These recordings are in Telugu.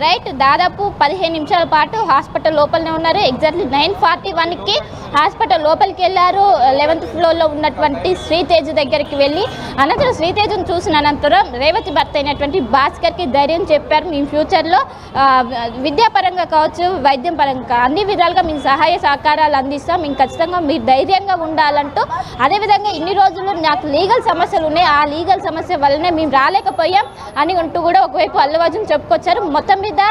రైట్ దాదాపు 15 నిమిషాల పాటు హాస్పిటల్ లోపలనే ఉన్నారు. ఎగ్జాక్ట్లీ 9:41కి హాస్పిటల్ లోపలికి వెళ్ళారు. 11th ఫ్లోర్లో ఉన్నటువంటి శ్రీతేజ్ దగ్గరికి వెళ్ళి అనంతరం శ్రీతేజ్ను చూసిన అనంతరం రేవతి భర్త అయినటువంటి భాస్కర్కి ధైర్యం చెప్పారు. మేము ఫ్యూచర్లో విద్యాపరంగా కావచ్చు, వైద్యం పరంగా అన్ని విధాలుగా మేము సహాయ సహకారాలు అందిస్తాం, మేము ఖచ్చితంగా మీరు ధైర్యంగా ఉండాలంటూ. అదేవిధంగా ఇన్ని రోజులు నాకు లీగల్ సమస్యలు ఉన్నాయి, ఆ లీగల్ సమస్య వల్లనే మేము రాలేకపోయాం అని అంటూ కూడా ఒకవైపు అల్లు అర్జున్ చెప్పుకొచ్చారు. మొత్తం మీద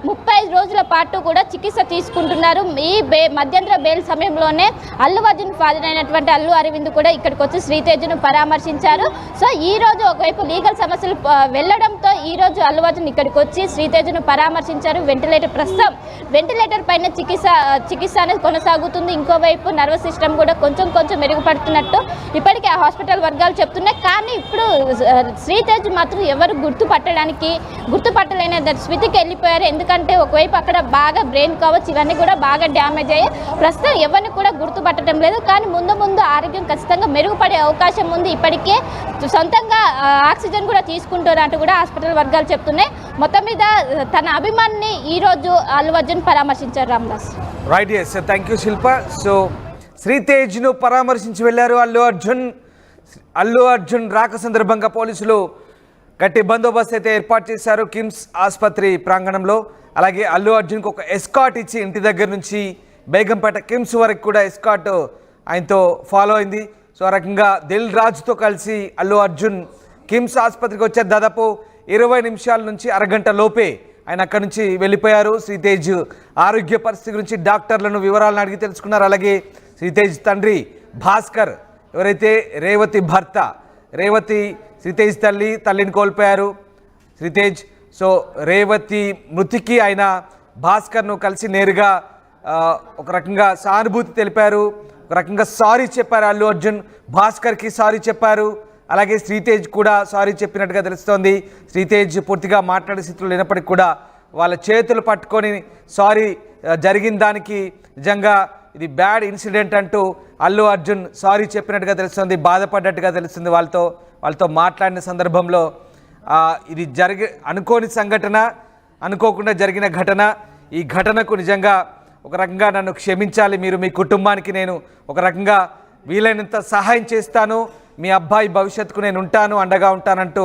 35 రోజుల పాటు కూడా చికిత్స తీసుకుంటున్నారు. ఈ మధ్యంతర బెయిల్ సమయంలోనే అల్లు అర్జున్ ఫాదర్ అయినటువంటి అల్లు అరవింద్ కూడా ఇక్కడికి వచ్చి శ్రీతేజ్ను పరామర్శించారు. సో ఈ రోజు ఒకవైపు లీగల్ సమస్యలు వెళ్లడంతో ఈ రోజు అల్లు అర్జున్ ఇక్కడికి వచ్చి శ్రీతేజ్ను పరామర్శించారు. ప్రస్తుతం వెంటిలేటర్ పైన చికిత్స అనేది కొనసాగుతుంది. ఇంకోవైపు నర్వస్ సిస్టమ్ కూడా కొంచెం మెరుగుపడుతున్నట్టు ఇప్పటికే ఆ హాస్పిటల్ వర్గాలు చెప్తున్నాయి. కానీ ఇప్పుడు శ్రీతేజ్ మాత్రం ఎవరు గుర్తుపట్టలేని స్మితికి వెళ్ళిపోయారు. ఎందుకంటే ఒకవైపు అక్కడ బాగా బ్రెయిన్ కావచ్చు, ఇవన్నీ కూడా బాగా డ్యామేజ్ అయ్యాయి. ప్రస్తుతం ఎవరిని కూడా గుర్తుపట్టడం లేదు. కానీ ముందు ఆరోగ్యం ఖచ్చితంగా మెరుగుపడే అవకాశం ఉంది. ఇప్పటికే సొంతంగా ఆక్సిజన్ కూడా తీసుకుంటారంటూ కూడా హాస్పిటల్ వర్గాలు చెప్తున్నాయి. మొత్తం మీద తన అభిమానిని ఈ రోజు అల్లు అర్జున్ పరామర్శించారు. Ramdas right, yes, thank you Shilpa. So శ్రీతేజ్ను పరామర్శించి వెళ్ళారు అల్లు అర్జున్ రాక సందర్భంగా పోలీసులు గట్టి బందోబస్తు అయితే ఏర్పాటు చేశారు కిమ్స్ ఆసుపత్రి ప్రాంగణంలో. అలాగే అల్లు అర్జున్కి ఒక ఎస్కాట్ ఇచ్చి ఇంటి దగ్గర నుంచి బేగంపేట కిమ్స్ వరకు కూడా ఎస్కాట్ ఆయనతో ఫాలో అయింది. సో ఆ రకంగా దిల్ రాజుతో కలిసి అల్లు అర్జున్ కిమ్స్ ఆసుపత్రికి వచ్చారు. దాదాపు 20 నిమిషాల నుంచి అరగంట లోపే ఆయన అక్కడి నుంచి వెళ్ళిపోయారు. శ్రీతేజ్ ఆరోగ్య పరిస్థితి గురించి డాక్టర్లను వివరాలను అడిగి తెలుసుకున్నారు. అలాగే శ్రీతేజ్ తండ్రి భాస్కర్, ఎవరైతే రేవతి భర్త, రేవతి శ్రీతేజ్ తల్లిని కోల్పోయారు శ్రీతేజ్. సో రేవతి మృతికి ఆయన భాస్కర్ను కలిసి నేరుగా ఒక రకంగా సానుభూతి తెలిపారు, ఒక రకంగా సారీ చెప్పారు. అల్లు అర్జున్ భాస్కర్కి సారీ చెప్పారు. అలాగే శ్రీతేజ్ కూడా సారీ చెప్పినట్టుగా తెలుస్తోంది. శ్రీతేజ్ పూర్తిగా మాట్లాడే స్థితిలో లేనప్పటికీ కూడా వాళ్ళ చేతులు పట్టుకొని సారీ, జరిగిన దానికి నిజంగా ఇది బ్యాడ్ ఇన్సిడెంట్ అంటూ అల్లు అర్జున్ సారీ చెప్పినట్టుగా తెలుస్తుంది, బాధపడ్డట్టుగా తెలుస్తుంది. వాళ్ళతో మాట్లాడిన సందర్భంలో ఇది అనుకోని సంఘటన, అనుకోకుండా జరిగిన ఘటన. ఈ ఘటనకు నిజంగా ఒక రకంగా నన్ను క్షమించాలి, మీరు మీ కుటుంబానికి నేను ఒక రకంగా వీలైనంత సహాయం చేస్తాను, మీ అబ్బాయి భవిష్యత్తుకు నేను ఉంటాను, అండగా ఉంటానంటూ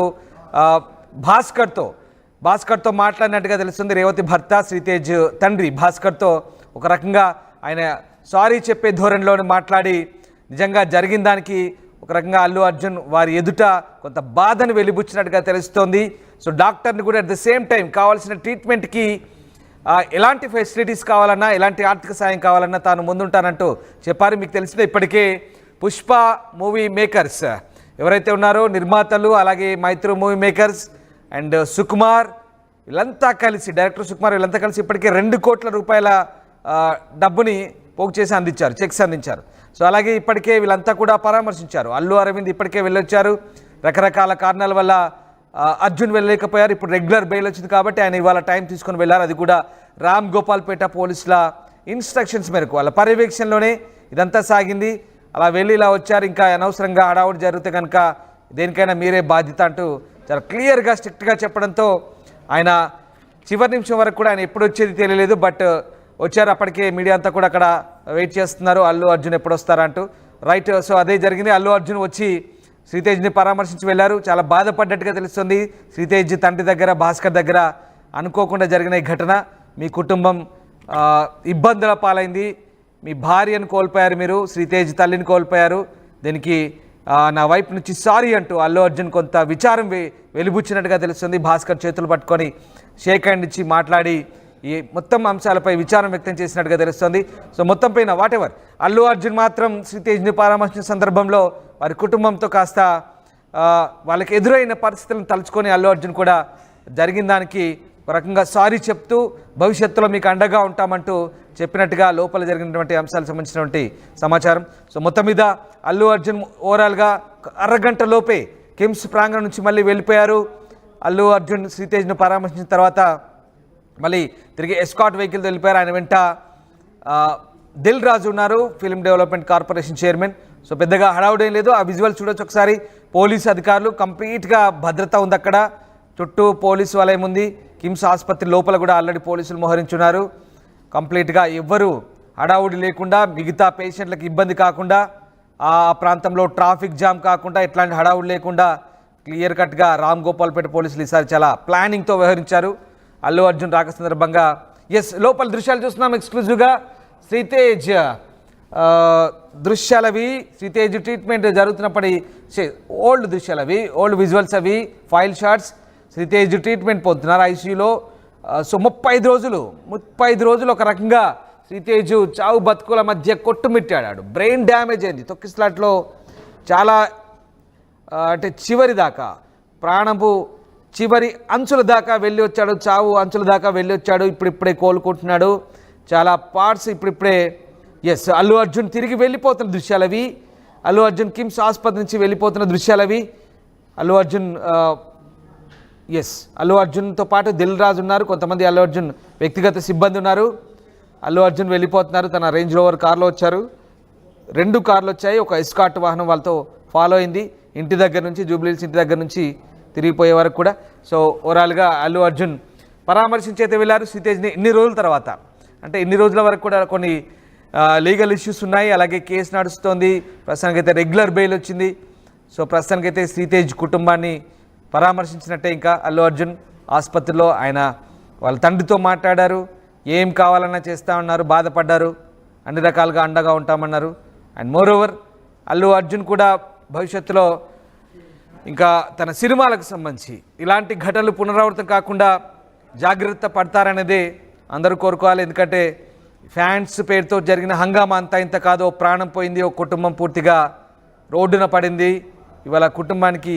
భాస్కర్తో మాట్లాడినట్టుగా తెలుస్తుంది. రేవతి భర్త శ్రీతేజ్ తండ్రి భాస్కర్తో ఒక రకంగా ఆయన సారీ చెప్పే ధోరణిలోనే మాట్లాడి నిజంగా జరిగిన దానికి ఒక రకంగా అల్లు అర్జున్ వారి ఎదుట కొంత బాధను వెలిబుచ్చినట్టుగా తెలుస్తోంది. సో డాక్టర్ని కూడా అట్ ద సేమ్ టైం కావాల్సిన ట్రీట్మెంట్కి ఎలాంటి ఫెసిలిటీస్ కావాలన్నా, ఎలాంటి ఆర్థిక సాయం కావాలన్నా తాను ముందుంటానంటూ చెప్పారు. మీకు తెలిసిన ఇప్పటికే పుష్ప మూవీ మేకర్స్ ఎవరైతే ఉన్నారో నిర్మాతలు, అలాగే మైత్రి మూవీ మేకర్స్ అండ్ సుకుమార్, వీళ్ళంతా కలిసి, డైరెక్టర్ సుకుమార్ వీళ్ళంతా కలిసి ఇప్పటికే 2 కోట్ల రూపాయల డబ్బుని పోగు చేసి అందించారు, చెక్స్ అందించారు. సో అలాగే ఇప్పటికే వీళ్ళంతా కూడా పరామర్శించారు. అల్లు అరవింద్ ఇప్పటికే వెళ్ళొచ్చారు. రకరకాల కారణాల వల్ల అర్జున్ వెళ్ళలేకపోయారు. ఇప్పుడు రెగ్యులర్ బెయిల్ వచ్చింది కాబట్టి ఆయన ఇవాళ టైం తీసుకొని వెళ్ళారు. అది కూడా రామ్ గోపాల్పేట పోలీసుల ఇన్స్ట్రక్షన్స్ మేరకు, వాళ్ళ పర్యవేక్షణలోనే ఇదంతా సాగింది. అలా వెళ్ళి ఇలా వచ్చారు. ఇంకా అనవసరంగా హడావుడి జరిగితే కనుక దేనికైనా మీరే బాధ్యత అంటూ చాలా క్లియర్గా స్ట్రిక్ట్గా చెప్పడంతో ఆయన చివరి నిమిషం వరకు కూడా ఆయన ఎప్పుడు వచ్చేది తెలియలేదు. బట్ వచ్చారు. అప్పటికే మీడియా అంతా కూడా అక్కడ వెయిట్ చేస్తున్నారు, అల్లు అర్జున్ ఎప్పుడు వస్తారా అంటూ. రైట్, సో అదే జరిగింది. అల్లు అర్జున్ వచ్చి శ్రీతేజ్ని పరామర్శించి వెళ్ళారు. చాలా బాధపడ్డట్టుగా తెలుస్తుంది. శ్రీతేజ్ తండ్రి దగ్గర, భాస్కర్ దగ్గర అనుకోకుండా జరిగిన ఈ ఘటన, మీ కుటుంబం ఇబ్బందుల పాలైంది, మీ భార్యను కోల్పోయారు, మీరు శ్రీతేజ్ తల్లిని కోల్పోయారు, దీనికి నా వైపు నుంచి సారీ అంటూ అల్లు అర్జున్ కొంత విచారం వెలిబుచ్చినట్టుగా తెలుస్తుంది. భాస్కర్ చేతులు పట్టుకొని షేక్ హ్యాండ్ ఇచ్చి మాట్లాడి ఈ మొత్తం అంశాలపై విచారం వ్యక్తం చేసినట్టుగా తెలుస్తుంది. సో మొత్తం పైన వాటెవర్ అల్లు అర్జున్ మాత్రం శ్రీతేజ్ని పరామర్శించిన సందర్భంలో వారి కుటుంబంతో కాస్త వాళ్ళకి ఎదురైన పరిస్థితులను తలుచుకొని అల్లు అర్జున్ కూడా జరిగిన దానికి ఒక రకంగా సారీ చెప్తూ భవిష్యత్తులో మీకు అండగా ఉంటామంటూ చెప్పినట్టుగా లోపల జరిగినటువంటి అంశాలకు సంబంధించినటువంటి సమాచారం. సో మొత్తం మీద అల్లు అర్జున్ ఓవరాల్గా అరగంట లోపే కిమ్స్ ప్రాంగణం నుంచి మళ్ళీ వెళ్ళిపోయారు. అల్లు అర్జున్ శ్రీతేజ్ను పరామర్శించిన తర్వాత మళ్ళీ తిరిగి ఎస్కాట్ వెహికల్తో వెళ్ళిపోయారు. ఆయన వెంట దిల్ రాజు ఉన్నారు, film development corporation chairman. So పెద్దగా హడావుడేం లేదు. ఆ విజువల్ చూడొచ్చు ఒకసారి. పోలీసు అధికారులు, కంప్లీట్గా భద్రత ఉంది అక్కడ, చుట్టూ పోలీసు వలయం ఉంది. కిమ్స్ ఆసుపత్రి లోపల కూడా ఆల్రెడీ పోలీసులు మోహరించున్నారు. కంప్లీట్గా ఎవ్వరూ హడావుడి లేకుండా, మిగతా పేషెంట్లకు ఇబ్బంది కాకుండా, ఆ ప్రాంతంలో ట్రాఫిక్ జామ్ కాకుండా, ఎట్లాంటి హడావుడి లేకుండా క్లియర్ కట్గా రామ్ గోపాల్పేట పోలీసులు ఈసారి చాలా ప్లానింగ్తో వ్యవహరించారు. అల్లు అర్జున్ రాక సందర్భంగా లోపల దృశ్యాలు చూస్తున్నాం ఎక్స్క్లూజివ్గా. శ్రీతేజ్ దృశ్యాలవి, శ్రీతేజ్ ట్రీట్మెంట్ జరుగుతున్నప్పటి ఓల్డ్ దృశ్యాలవి, ఓల్డ్ విజువల్స్ అవి, ఫైల్ షాట్స్. శ్రీతేజ్ ట్రీట్మెంట్ పొందుతున్నారు ఐసీయూలో. సో 35 రోజులు ఒక రకంగా శ్రీతేజ్ చావు బతుకుల మధ్య కొట్టుమిట్టాడాడు. బ్రెయిన్ డ్యామేజ్ అయింది తొక్కిస్లాట్లో. చాలా అంటే చివరి దాకా, ప్రాణపు చివరి అంచుల దాకా వెళ్ళి వచ్చాడు, చావు అంచుల దాకా వెళ్ళి వచ్చాడు. ఇప్పుడిప్పుడే కోలుకుంటున్నాడు. చాలా పార్ట్స్ ఇప్పుడిప్పుడే అల్లు అర్జున్ తిరిగి వెళ్ళిపోతున్న దృశ్యాలవి. అల్లు అర్జున్ కిమ్స్ ఆసుపత్రి నుంచి వెళ్ళిపోతున్న దృశ్యాలవి. అల్లు అర్జున్తో పాటు దిల్ రాజు ఉన్నారు, కొంతమంది అల్లు అర్జున్ వ్యక్తిగత సిబ్బంది ఉన్నారు. అల్లు అర్జున్ వెళ్ళిపోతున్నారు. తన రేంజ్ రోవర్ కార్లో వచ్చారు. 2 కార్లు వచ్చాయి. ఒక ఎస్కార్ట్ వాహనం వాళ్ళతో ఫాలో అయింది. ఇంటి దగ్గర నుంచి, జూబ్లీహిల్స్ ఇంటి దగ్గర నుంచి తిరిగిపోయే వరకు కూడా. సో ఓవరాల్గా అల్లు అర్జున్ పరామర్శించి అయితే వెళ్ళారు శ్రీతేజ్ని. ఇన్ని రోజుల తర్వాత, అంటే ఇన్ని రోజుల వరకు కూడా కొన్ని లీగల్ ఇష్యూస్ ఉన్నాయి. అలాగే కేసు నడుస్తోంది. ప్రస్తుతానికైతే రెగ్యులర్ బెయిల్ వచ్చింది. సో ప్రస్తుతానికైతే శ్రీతేజ్ కుటుంబాన్ని పరామర్శించినట్టే. ఇంకా అల్లు అర్జున్ ఆసుపత్రిలో ఆయన వాళ్ళ తండ్రితో మాట్లాడారు. ఏం కావాలన్నా చేస్తా ఉన్నారు, బాధపడ్డారు, అన్ని రకాలుగా అండగా ఉంటామన్నారు. అండ్ మోరోవర్ అల్లు అర్జున్ కూడా భవిష్యత్తులో ఇంకా తన సినిమాలకు సంబంధించి ఇలాంటి ఘటనలు పునరావృతం కాకుండా జాగ్రత్త పడతారనేదే అందరూ కోరుకోవాలి. ఎందుకంటే ఫ్యాన్స్ పేరుతో జరిగిన హంగామా అంతా ఇంత కాదు. ఓ ప్రాణం పోయింది, ఓ కుటుంబం పూర్తిగా రోడ్డున పడింది. ఇవాళ కుటుంబానికి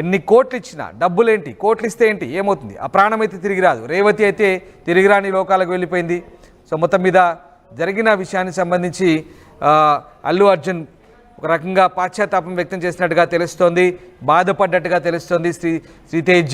ఎన్ని కోట్లు ఇచ్చినా డబ్బులేంటి, కోట్లు ఇస్తే ఏంటి, ఏమవుతుంది? ఆ ప్రాణం అయితే తిరిగి రాదు. రేవతి అయితే తిరిగి రాని లోకాలకు వెళ్ళిపోయింది. సో మొత్తం మీద జరిగిన విషయానికి సంబంధించి అల్లు అర్జున్ ఒక రకంగా పాశ్చాత్తాపం వ్యక్తం చేసినట్టుగా తెలుస్తోంది, బాధపడ్డట్టుగా తెలుస్తోంది. శ్రీతేజ్